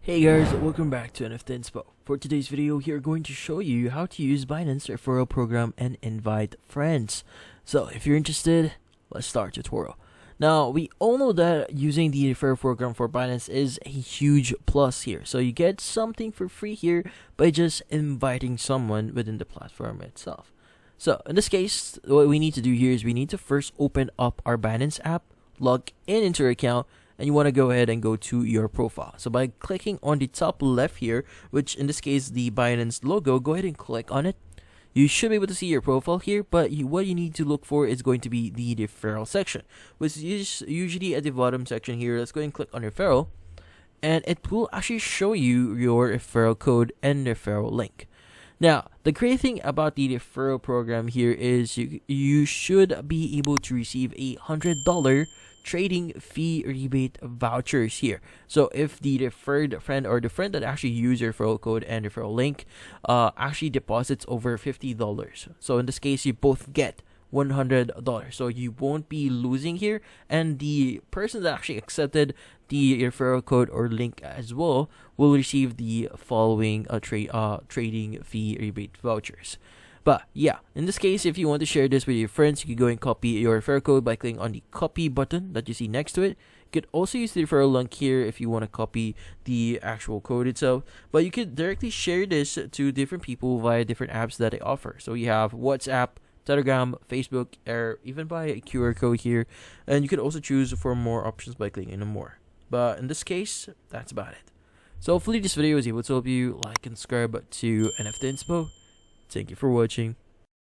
Hey guys, welcome back to NFT Inspo. For today's video, we are going to show you how to use Binance referral program and invite friends. So if you're interested, let's start tutorial. Now, we all know that using the referral program for Binance is a huge plus here. So you get something for free here by just inviting someone within the platform itself. So in this case, what we need to do here is we need to first open up our Binance app, log in into your account, and you want to go ahead and go to your profile. So by clicking on the top left here, which in this case the Binance logo, go ahead and click on it. You should be able to see your profile here, but what you need to look for is going to be the referral section, which is usually at the bottom section here. Let's go ahead and click on referral, and it will actually show you your referral code and referral link. Now, the great thing about the referral program here is you should be able to receive $100 trading fee rebate vouchers here. So if the referred friend or the friend that actually used your referral code and referral link actually deposits over $50, so in this case you both get $100, so you won't be losing here, and the person that actually accepted the referral code or link as well will receive the following trading fee rebate vouchers. But yeah, in this case, if you want to share this with your friends, you can go and copy your referral code by clicking on the copy button that you see next to it. You could also use the referral link here if you want to copy the actual code itself. But you could directly share this to different people via different apps that they offer. So you have WhatsApp, Telegram, Facebook, or even by a QR code here. And you could also choose for more options by clicking on more. But in this case, that's about it. So hopefully this video was able to help you. Like and subscribe to NFT Inspo. Thank you for watching.